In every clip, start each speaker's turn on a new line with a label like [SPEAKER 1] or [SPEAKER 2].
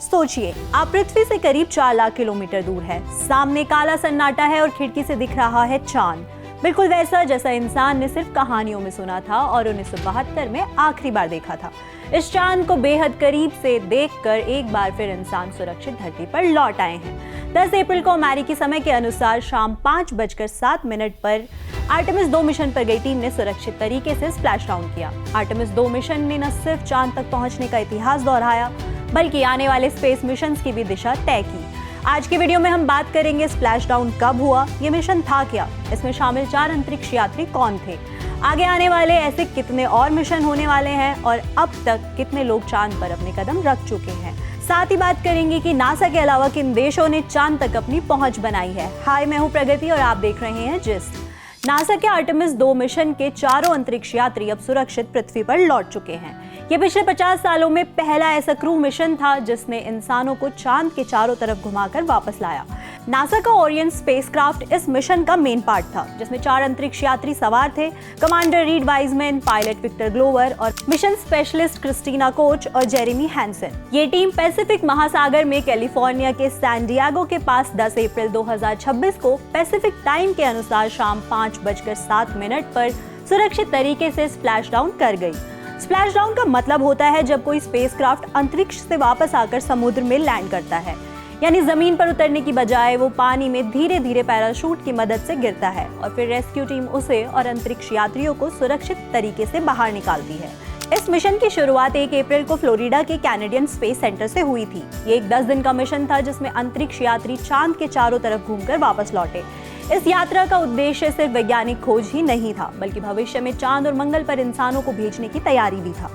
[SPEAKER 1] सोचिए, आप पृथ्वी से करीब 4 लाख किलोमीटर दूर है। सामने काला सन्नाटा है और खिड़की से दिख रहा है चांद, बिल्कुल वैसा जैसा इंसान ने सिर्फ कहानियों में सुना था और 1972 में आखिरी बार देखा था। इस चांद को बेहद करीब से देखकर एक बार फिर इंसान सुरक्षित धरती पर लौट आए हैं। 10 अप्रैल को अमेरिकी समय के अनुसार शाम 5:07 पर आर्टेमिस 2 मिशन पर गई टीम ने सुरक्षित तरीके से स्प्लैश डाउन किया। आर्टेमिस 2 मिशन ने न सिर्फ चांद तक पहुंचने का इतिहास दोहराया, बल्कि आने वाले स्पेस मिशंस की भी दिशा तय की। आज की वीडियो में हम बात करेंगे स्प्लैश डाउन कब हुआ, ये मिशन था क्या, इसमें शामिल 4 अंतरिक्ष यात्री कौन थे, आगे आने वाले ऐसे कितने और मिशन होने वाले हैं और अब तक कितने लोग चांद पर अपने कदम रख चुके हैं। साथ ही बात करेंगे कि नासा के अलावा किन देशों ने चांद तक अपनी पहुंच बनाई है। हाय, मैं हूं प्रगति और आप देख रहे हैं जिस्ट। नासा के आर्टेमिस 2 मिशन के चारों अंतरिक्ष यात्री अब सुरक्षित पृथ्वी पर लौट चुके हैं। ये पिछले 50 सालों में पहला ऐसा क्रू मिशन था जिसने इंसानों को चांद के चारों तरफ घुमाकर वापस लाया। नासा का ओरियन स्पेसक्राफ्ट इस मिशन का मेन पार्ट था, जिसमें 4 अंतरिक्ष यात्री सवार थे, commander Reid Wiseman, pilot Victor Glover और मिशन स्पेशलिस्ट क्रिस्टीना कोच और जेरेमी हैंसन। ये टीम पैसिफिक महासागर में कैलिफोर्निया के सैन डिएगो के पास 10 अप्रैल 2026 को पैसिफिक टाइम के अनुसार शाम 5:07 पर सुरक्षित तरीके से स्प्लैश डाउन कर गई। स्प्लैश डाउन का मतलब होता है जब कोई स्पेसक्राफ्ट अंतरिक्ष से वापस आकर समुद्र में लैंड करता है, यानी जमीन पर उतरने की बजाय वो पानी में धीरे धीरे पैराशूट की मदद से गिरता है और फिर रेस्क्यू टीम उसे और अंतरिक्ष यात्रियों को सुरक्षित तरीके से बाहर निकालती है। इस मिशन की शुरुआत 1 अप्रैल को फ्लोरिडा के कैनेडियन स्पेस सेंटर से हुई थी। ये एक 10 दिन का मिशन था जिसमें अंतरिक्ष यात्री चांद के चारों तरफ घूमकर वापस लौटे। इस यात्रा का उद्देश्य सिर्फ वैज्ञानिक खोज ही नहीं था, बल्कि भविष्य में चांद और मंगल पर इंसानों को भेजने की तैयारी भी था।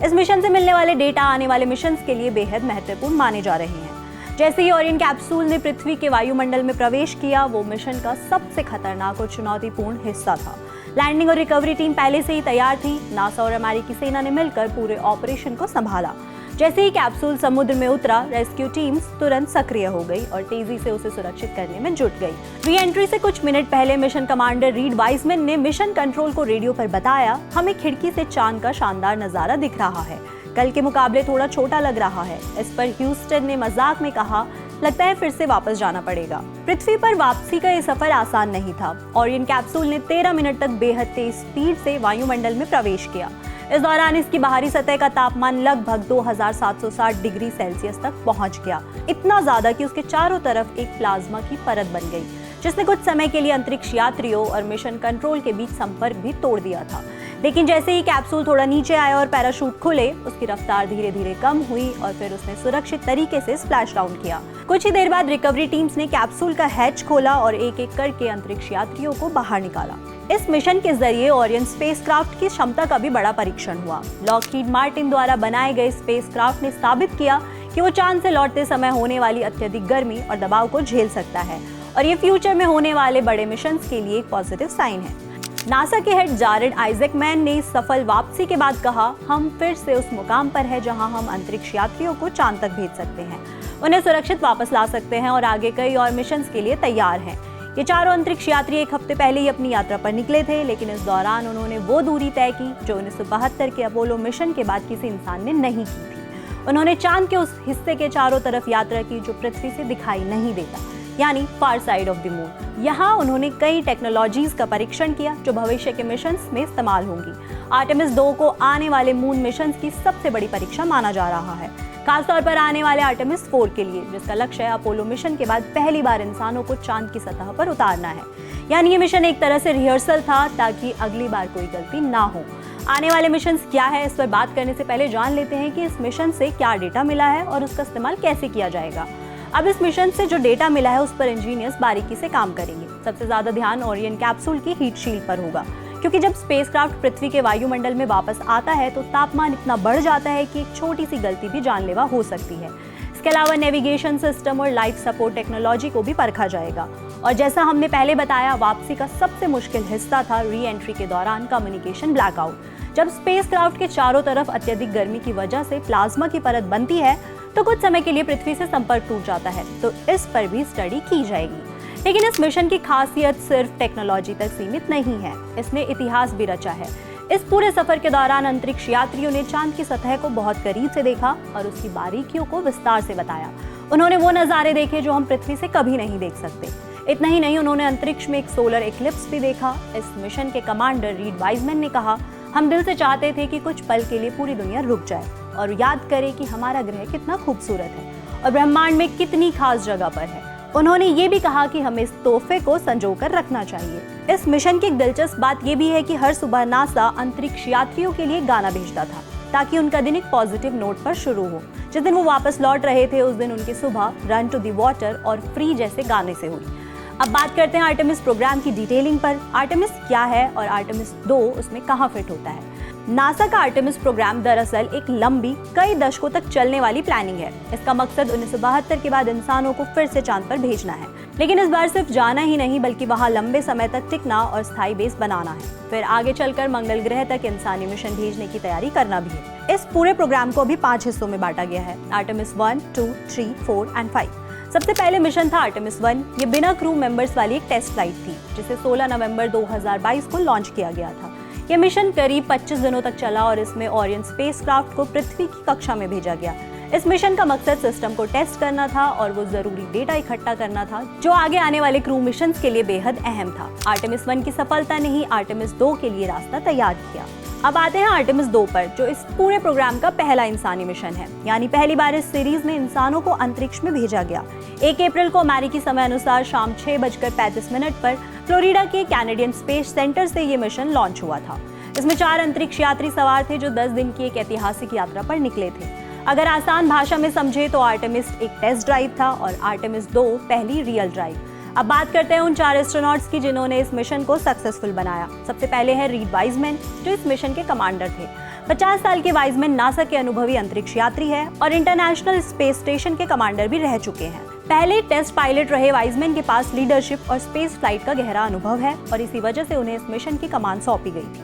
[SPEAKER 1] इस मिशन से मिलने वाले डेटा आने वाले मिशन के लिए बेहद महत्वपूर्ण माने जा रहे हैं। जैसे ही ओरियन कैप्सूल ने पृथ्वी के वायुमंडल में प्रवेश किया, वो मिशन का सबसे खतरनाक और चुनौतीपूर्ण हिस्सा था। लैंडिंग और रिकवरी टीम पहले से ही तैयार थी। नासा और अमेरिकी सेना ने मिलकर पूरे ऑपरेशन को संभाला। जैसे ही कैप्सूल समुद्र में उतरा, रेस्क्यू टीम्स तुरंत सक्रिय हो गई और तेजी से उसे सुरक्षित करने में जुट गई। री एंट्री से कुछ मिनट पहले मिशन कमांडर रीड वाइजमैन ने मिशन कंट्रोल को रेडियो पर बताया, हमें खिड़की से चांद का शानदार नजारा दिख रहा है, कल के मुकाबले थोड़ा छोटा लग रहा है। इस पर ह्यूस्टन ने मजाक में कहा, लगता है फिर से वापस जाना पड़ेगा। पृथ्वी पर वापसी का ये सफर आसान नहीं था। ओरियन कैप्सूल ने 13 मिनट तक बेहद तेज स्पीड से वायुमंडल में प्रवेश किया। इस दौरान इसकी बाहरी सतह का तापमान लगभग 2760 डिग्री सेल्सियस तक पहुंच गया, इतना ज्यादा कि उसके चारों तरफ एक प्लाज्मा की परत बन गई, जिसने कुछ समय के लिए अंतरिक्ष यात्रियों और मिशन कंट्रोल के बीच संपर्क भी तोड़ दिया था। लेकिन जैसे ही कैप्सूल थोड़ा नीचे आया और पैराशूट खुले, उसकी रफ्तार धीरे धीरे कम हुई और फिर उसने सुरक्षित तरीके से स्प्लैश डाउन किया। कुछ ही देर बाद रिकवरी टीम्स ने कैप्सूल का हैच खोला और एक एक करके अंतरिक्ष यात्रियों को बाहर निकाला। इस मिशन के जरिए ओरियन स्पेसक्राफ्ट की क्षमता का भी बड़ा परीक्षण हुआ। लॉकहीड मार्टिन द्वारा बनाए गए स्पेसक्राफ्ट ने साबित किया कि वो चांद से लौटते समय होने वाली अत्यधिक गर्मी और दबाव को झेल सकता है और ये फ्यूचर में होने वाले बड़े मिशन के लिए एक पॉजिटिव साइन है। नासा के हेड जारेड आइजैकमैन ने सफल वापसी के बाद कहा, हम फिर से उस मुकाम पर है जहां हम अंतरिक्ष यात्रियों को चांद तक भेज सकते हैं, उन्हें सुरक्षित वापस ला सकते हैं और आगे कई और मिशन के लिए तैयार हैं। ये चारों अंतरिक्ष यात्री 1 हफ्ते पहले ही अपनी यात्रा पर निकले थे, लेकिन इस दौरान उन्होंने वो दूरी तय की जो 1972 के अपोलो मिशन के बाद किसी इंसान ने नहीं की थी। उन्होंने चांद के उस हिस्से के चारों तरफ यात्रा की जो पृथ्वी से दिखाई नहीं देता, यानी फार साइड ऑफ द मून। यहाँ उन्होंने कई टेक्नोलॉजीज का परीक्षण किया जो भविष्य के मिशंस में इस्तेमाल होंगी। आर्टेमिस 2 को आने वाले मून मिशंस की सबसे बड़ी परीक्षा माना जा रहा है, खासतौर पर आने वाले आर्टेमिस 4 के लिए, जिसका लक्ष्य है अपोलो मिशन के बाद पहली बार इंसानों को चांद की सतह पर उतारना है। यानी ये मिशन एक तरह से रिहर्सल था ताकि अगली बार कोई गलती ना हो। आने वाले मिशन क्या है, इस पर बात करने से पहले जान लेते हैं कि इस मिशन से क्या डेटा मिला है और उसका इस्तेमाल कैसे किया जाएगा। अब इस मिशन से जो डेटा मिला है उस पर इंजीनियर्स बारीकी से काम करेंगे। सबसे ज्यादा ध्यान ओरियन कैप्सूल की हीट शील्ड पर होगा, क्योंकि जब स्पेसक्राफ्ट पृथ्वी के वायुमंडल में वापस आता है तो तापमान इतना बढ़ जाता है कि एक छोटी सी गलती भी जानलेवा हो सकती है। इसके अलावा नेविगेशन सिस्टम और लाइफ सपोर्ट टेक्नोलॉजी को भी परखा जाएगा। और जैसा हमने पहले बताया, वापसी का सबसे मुश्किल हिस्सा था री एंट्री के दौरान कम्युनिकेशन ब्लैकआउट। जब स्पेसक्राफ्ट के चारों तरफ अत्यधिक गर्मी की वजह से प्लाज्मा की परत बनती है तो कुछ समय के लिए पृथ्वी से संपर्क टूट जाता है, तो इस पर भी स्टडी की जाएगी। लेकिन इस मिशन की खासियत सिर्फ टेक्नोलॉजी तक सीमित नहीं है, इसने इतिहास भी रचा है। इस पूरे सफर के दौरान अंतरिक्ष यात्रियों ने चांद की सतह को बहुत करीब से देखा और उसकी बारीकियों को विस्तार से बताया। उन्होंने वो नज़ारे देखे जो हम पृथ्वी से कभी नहीं देख सकते। इतना ही नहीं, उन्होंने अंतरिक्ष में एक सोलर इक्लिप्स भी देखा। इस मिशन के कमांडर रीड वाइजमैन ने कहा, हम दिल से चाहते थे कि कुछ पल के लिए पूरी दुनिया रुक जाए और याद करे कि हमारा ग्रह कितना खूबसूरत है और ब्रह्मांड में कितनी खास जगह पर है। उन्होंने ये भी कहा कि हमें इस तोहफे को संजोकर रखना चाहिए। इस मिशन की एक दिलचस्प बात ये भी है कि हर सुबह नासा अंतरिक्ष यात्रियों के लिए गाना भेजता था ताकि उनका दिन एक पॉजिटिव नोट पर शुरू हो। जिस दिन वो वापस लौट रहे थे उस दिन उनकी सुबह रन टू द वाटर और फ्री जैसे गाने से हुई। अब बात करते हैं आर्टेमिस प्रोग्राम की डिटेलिंग पर। आर्टेमिस क्या है और आर्टेमिस 2 उसमें कहाँ फिट होता है? नासा का आर्टेमिस प्रोग्राम दरअसल एक लंबी कई दशकों तक चलने वाली प्लानिंग है। इसका मकसद 1972 के बाद इंसानों को फिर से चांद पर भेजना है, लेकिन इस बार सिर्फ जाना ही नहीं बल्कि वहां लंबे समय तक टिकना और स्थायी बेस बनाना है। फिर आगे चलकर मंगल ग्रह तक इंसानी मिशन भेजने की तैयारी करना भी है। इस पूरे प्रोग्राम को अभी 5 हिस्सों में बांटा गया है, आर्टेमिस 1, 2, 3, 4 एंड 5। सबसे पहले मिशन था आर्टेमिस 1। ये बिना क्रू मेंबर्स वाली एक टेस्ट फ्लाइट थी जिसे 16 नवंबर 2022 को लॉन्च किया गया था। यह मिशन करीब 25 दिनों तक चला और इसमें ओरियन स्पेसक्राफ्ट को पृथ्वी की कक्षा में भेजा गया। इस मिशन का मकसद सिस्टम को टेस्ट करना था और वो जरूरी डेटा इकट्ठा करना था जो आगे आने वाले क्रू मिशंस के लिए बेहद अहम था। आर्टेमिस 1 की सफलता ने ही आर्टेमिस 2 के लिए रास्ता तैयार किया। अब आते हैं आर्टेमिस 2 पर, जो इस पूरे प्रोग्राम का पहला इंसानी मिशन है, यानी पहली बार इस सीरीज में इंसानों को अंतरिक्ष में भेजा गया। 1 अप्रैल को अमेरिकी समय अनुसार शाम 6:35 पर फ्लोरिडा के कैनेडियन स्पेस सेंटर से ये मिशन लॉन्च हुआ था। इसमें 4 अंतरिक्ष यात्री सवार थे जो 10 दिन की एक ऐतिहासिक यात्रा पर निकले थे। अगर आसान भाषा में समझे तो आर्टेमिस एक टेस्ट ड्राइव था और आर्टेमिस 2 पहली रियल ड्राइव। अब बात करते हैं उन 4 एस्ट्रोनॉट्स की जिन्होंने इस मिशन को सक्सेसफुल बनाया। सबसे पहले है रीड वाइजमैन जो इस मिशन के कमांडर थे। 50 साल के वाइजमैन नासा के अनुभवी अंतरिक्ष यात्री है और इंटरनेशनल स्पेस स्टेशन के कमांडर भी रह चुके हैं। पहले टेस्ट पायलट रहे वाइजमैन के पास लीडरशिप और स्पेस फ्लाइट का गहरा अनुभव है और इसी वजह से उन्हें इस मिशन की कमान सौंपी गई थी।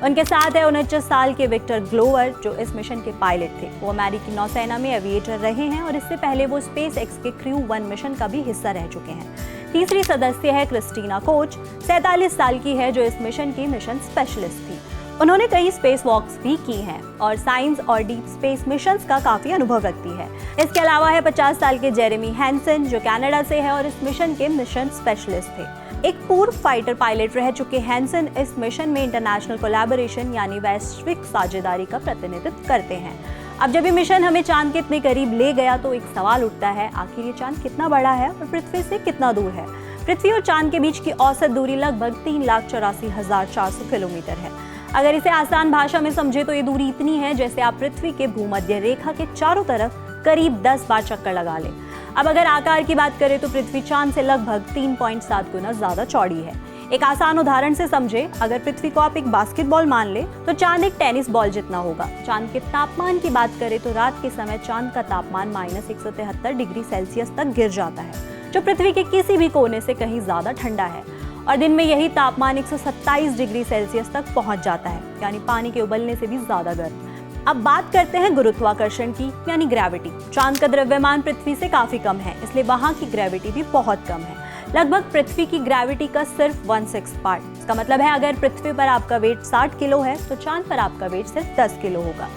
[SPEAKER 1] उनके साथ है 49 साल के विक्टर ग्लोवर जो इस मिशन के पायलट थे। वो अमेरिकी नौसेना में एविएटर रहे हैं और इससे पहले वो स्पेस एक्स के क्रू 1 मिशन का भी हिस्सा रह चुके हैं। तीसरी सदस्य है क्रिस्टीना कोच, 47 साल की है जो इस मिशन की मिशन स्पेशलिस्ट थी। उन्होंने कई स्पेस वॉक्स भी की हैं और साइंस और डीप स्पेस मिशंस का काफी अनुभव रखती है। इसके अलावा है 50 साल के जेरेमी हैंसन जो कनाडा से है और इस मिशन के मिशन स्पेशलिस्ट थे। एक पूर्व फाइटर पायलट रह चुके हैंसन इस मिशन में इंटरनेशनल कोलैबोरेशन यानी वैश्विक साझेदारी का प्रतिनिधित्व करते हैं। अब जब ये मिशन हमें चांद के इतने करीब ले गया तो एक सवाल उठता है, आखिर ये चांद कितना बड़ा है और पृथ्वी से कितना दूर है? पृथ्वी और चांद के बीच की औसत दूरी लगभग 3,84,400 किलोमीटर है। अगर इसे आसान भाषा में समझे तो ये दूरी इतनी है जैसे आप पृथ्वी के भूमध्य रेखा के चारों तरफ करीब 10 बार चक्कर लगा लें। अब अगर आकार की बात करें तो पृथ्वी चांद से लगभग 3.7 गुना ज्यादा चौड़ी है। एक आसान उदाहरण से समझे, अगर पृथ्वी को आप एक बास्केटबॉल मान ले तो चांद एक टेनिस बॉल जितना होगा। चांद के तापमान की बात करें तो रात के समय चांद का तापमान -173 डिग्री सेल्सियस तक गिर जाता है जो पृथ्वी के किसी भी कोने से कहीं ज्यादा ठंडा है और दिन में यही तापमान 127 डिग्री सेल्सियस तक पहुंच जाता है, यानी पानी के उबलने से भी ज्यादा गर्म। अब बात करते हैं गुरुत्वाकर्षण की यानी ग्रेविटी। चांद का द्रव्यमान पृथ्वी से काफी कम है, इसलिए वहां की ग्रेविटी भी बहुत कम है, लगभग पृथ्वी की ग्रेविटी का सिर्फ 1/6 पार्ट। इसका मतलब है अगर पृथ्वी पर आपका वेट 60 किलो है तो चांद पर आपका वेट सिर्फ 10 किलो होगा।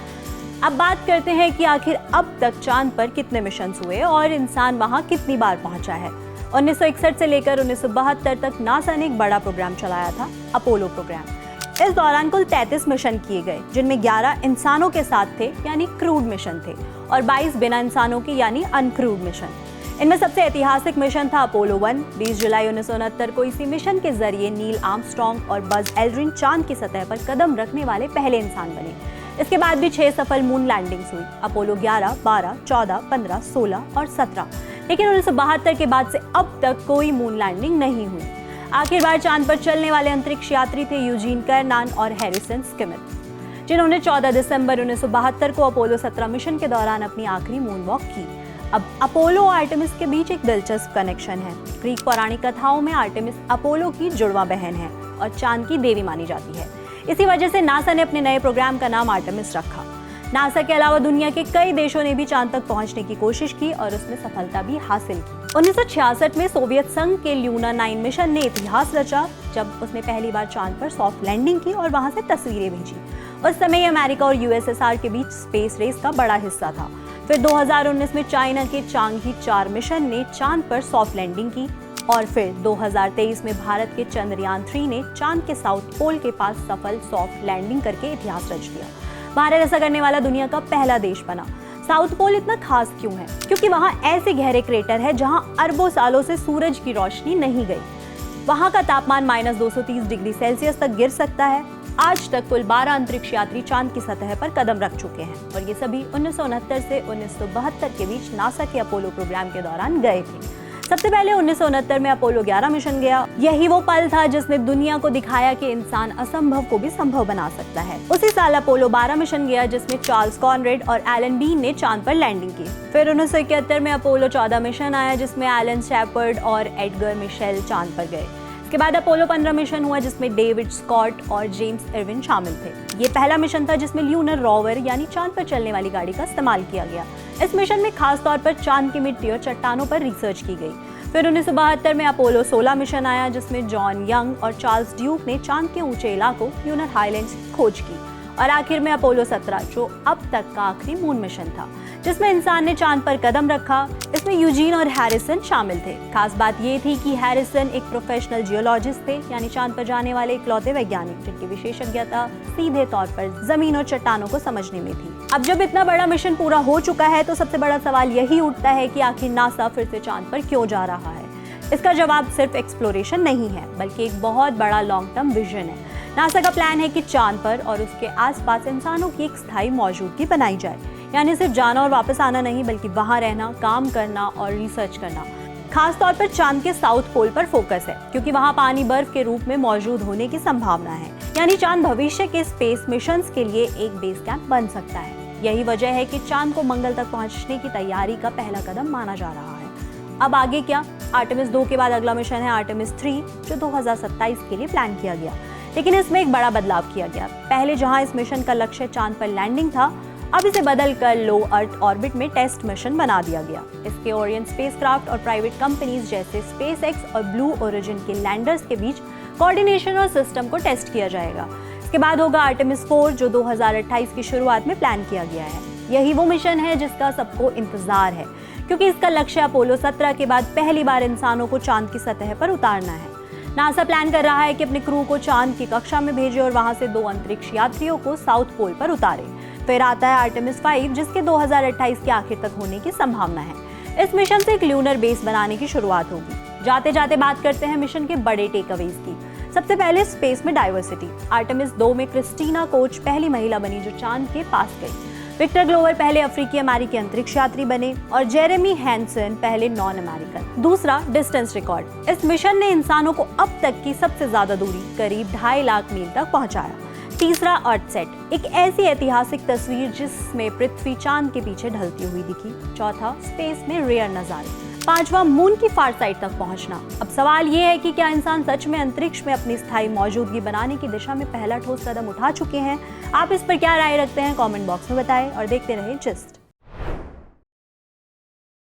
[SPEAKER 1] अब बात करते हैं कि आखिर अब तक चांद पर कितने मिशन हुए और इंसान वहां कितनी बार पहुंचा है। 1961 से लेकर 1972 तक नासा ने एक बड़ा प्रोग्राम चलाया था, अपोलो प्रोग्राम। इस दौरान कुल 33 मिशन किए गए जिनमें 11 इंसानों के साथ थे यानी क्रूड मिशन थे और 22 बिना इंसानों के यानी अनक्रूड मिशन। इनमें सबसे ऐतिहासिक मिशन था अपोलो 1। 20 जुलाई 1969 को इसी मिशन के जरिए नील आर्मस्ट्रॉन्ग और बज एल्ड्रिन चांद की सतह पर कदम रखने वाले पहले इंसान बने। इसके बाद भी 6 सफल मून लैंडिंग्स हुई, अपोलो 11, 12, 14, 15, 16 और 17। लेकिन 1972 के बाद से अब तक कोई मून लैंडिंग नहीं हुई। आखिरकार चांद पर चलने वाले अंतरिक्ष यात्री थे यूजीन कर्नान और हैरिसन स्किमिथ, जिन्होंने 14 दिसंबर 1972 को अपोलो 17 मिशन के दौरान अपनी आखिरी मून वॉक की। अब अपोलो और आर्टेमिस के बीच एक दिलचस्प कनेक्शन है। ग्रीक पौराणिक कथाओं में आर्टेमिस अपोलो की जुड़वा बहन है और चांद की देवी मानी जाती है। इसी वजह से नासा ने अपने नए प्रोग्राम का नाम आर्टेमिस रखा। नासा के अलावा दुनिया के कई देशों ने भी चांद तक पहुंचने की कोशिश की और उसमें सफलता भी हासिल की। 1966 में सोवियत संघ के ल्यूना 9 मिशन ने इतिहास रचा। जब उसने पहली बार चांद पर सॉफ्ट लैंडिंग की और वहां से तस्वीरें भेजी। उस समय अमेरिका और यूएसएसआर के बीच स्पेस रेस का बड़ा हिस्सा था। फिर 2019 में चाइना के चांगही 4 मिशन ने चांद पर सॉफ्ट लैंडिंग की और फिर 2023 में भारत के चंद्रयान 3 ने चांद के साउथ पोल के पास सफल सॉफ्ट लैंडिंग करके इतिहास रच दिया। भारत ऐसा करने वाला दुनिया का पहला देश बना। साउथ पोल इतना खास क्यों है? क्योंकि वहाँ ऐसे गहरे क्रेटर है जहाँ अरबों सालों से सूरज की रोशनी नहीं गई। वहाँ का तापमान -230 डिग्री सेल्सियस तक गिर सकता है। आज तक कुल 12 अंतरिक्ष यात्री चांद की सतह पर कदम रख चुके हैं और ये सभी 1969 से 1972 के बीच नासा के अपोलो प्रोग्राम के दौरान गए थे। सबसे पहले 1969 में अपोलो 11 मिशन गया। यही वो पल था जिसने दुनिया को दिखाया कि इंसान असंभव को भी संभव बना सकता है। उसी साल अपोलो 12 मिशन गया जिसमें चार्ल्स कॉनरेड और एलन बीन ने चांद पर लैंडिंग की। फिर 1971 में अपोलो 14 मिशन आया जिसमें एलन शेपर्ड और एडगर मिशेल चांद पर गए। इसके बाद अपोलो 15 मिशन हुआ जिसमें डेविड स्कॉट और जेम्स इरविन शामिल थे। ये पहला मिशन था जिसमें ल्यूनर रोवर यानी चांद पर चलने वाली गाड़ी का इस्तेमाल किया गया। इस मिशन में खास तौर पर चांद की मिट्टी और चट्टानों पर रिसर्च की गई। फिर 1972 में अपोलो 16 मिशन आया जिसमें जॉन यंग और चार्ल्स ड्यूक ने चांद के ऊंचे इलाकों ल्यूनर हाईलैंड्स की खोज की। और आखिर में अपोलो 17 जो अब तक का आखिरी मून मिशन था जिसमें इंसान ने चांद पर कदम रखा। इसमें यूजीन और हैरिसन शामिल थे। खास बात ये थी कि हैरिसन एक प्रोफेशनल जियोलॉजिस्ट थे यानी चांद पर जाने वाले इकलौते वैज्ञानिक जिनकी विशेषज्ञता सीधे तौर पर जमीन और चट्टानों को समझने में थी। अब जब इतना बड़ा मिशन पूरा हो चुका है तो सबसे बड़ा सवाल यही उठता है कि आखिर नासा फिर से चांद पर क्यों जा रहा है। इसका जवाब सिर्फ एक्सप्लोरेशन नहीं है बल्कि एक बहुत बड़ा लॉन्ग टर्म विजन है। नासा का प्लान है कि चांद पर और उसके आसपास इंसानों की एक स्थायी मौजूदगी बनाई जाए, यानी सिर्फ जाना और वापस आना नहीं बल्कि वहां रहना, काम करना और रिसर्च करना। खास तौर पर चांद के साउथ पोल पर फोकस है क्योंकि वहां पानी बर्फ के रूप में मौजूद होने की संभावना है, यानी चांद भविष्य के स्पेस मिशंस के लिए एक बेस कैंप बन सकता है। यही वजह है कि चांद को मंगल तक पहुंचने की तैयारी का पहला कदम माना जा रहा है। अब आगे क्या? आर्टेमिस 2 के बाद अगला मिशन है आर्टेमिस 3 जो 2027 के लिए प्लान किया गया, लेकिन इसमें एक बड़ा बदलाव किया गया। पहले जहां इस मिशन का लक्ष्य चांद पर लैंडिंग था, अब इसे बदलकर लो अर्थ ऑर्बिट में टेस्ट मिशन बना दिया गया। इसके ओरियन स्पेसक्राफ्ट और प्राइवेट कंपनीज जैसे स्पेसएक्स और ब्लू ओरिजिन के लैंडर्स के बीच कोऑर्डिनेशन और सिस्टम को टेस्ट किया जाएगा। इसके बाद होगा आर्टेमिस 4 जो 2028 की शुरुआत में प्लान किया गया है। यही वो मिशन है जिसका सबको इंतजार है क्योंकि इसका लक्ष्य अपोलो 17 के बाद पहली बार इंसानों को चांद की सतह पर उतारना है। नासा प्लान कर रहा है कि अपने क्रू को चांद की कक्षा में भेजे और वहां से 2 अंतरिक्ष यात्रियों को साउथ पोल पर उतारे। फिर आता है आर्टेमिस 5 जिसके 2028 के आखिर तक होने की संभावना है। इस मिशन से एक ल्यूनर बेस बनाने की शुरुआत होगी। जाते जाते बात करते हैं मिशन के बड़े टेकअवेज की। सबसे पहले स्पेस में डाइवर्सिटी। आर्टेमिस 2 में क्रिस्टीना कोच पहली महिला बनी जो चांद के पास गई। विक्टर ग्लोवर पहले अफ्रीकी अमेरिकी अंतरिक्ष यात्री बने और जेरेमी हैंसन पहले नॉन अमेरिकन। दूसरा, डिस्टेंस रिकॉर्ड। इस मिशन ने इंसानों को अब तक की सबसे ज्यादा दूरी करीब 2.5 लाख मील तक पहुंचाया। तीसरा, अर्थसेट, एक ऐसी ऐतिहासिक तस्वीर जिसमें पृथ्वी चांद के पीछे ढलती हुई दिखी। चौथा, स्पेस में रेयर नजारे। पांचवा, मून की फार साइड तक पहुंचना। अब सवाल ये है कि क्या इंसान सच में अंतरिक्ष में अपनी स्थायी मौजूदगी बनाने की दिशा में पहला ठोस कदम उठा चुके हैं? आप इस पर क्या राय रखते हैं? कमेंट बॉक्स में बताएं और देखते रहें जिस्ट।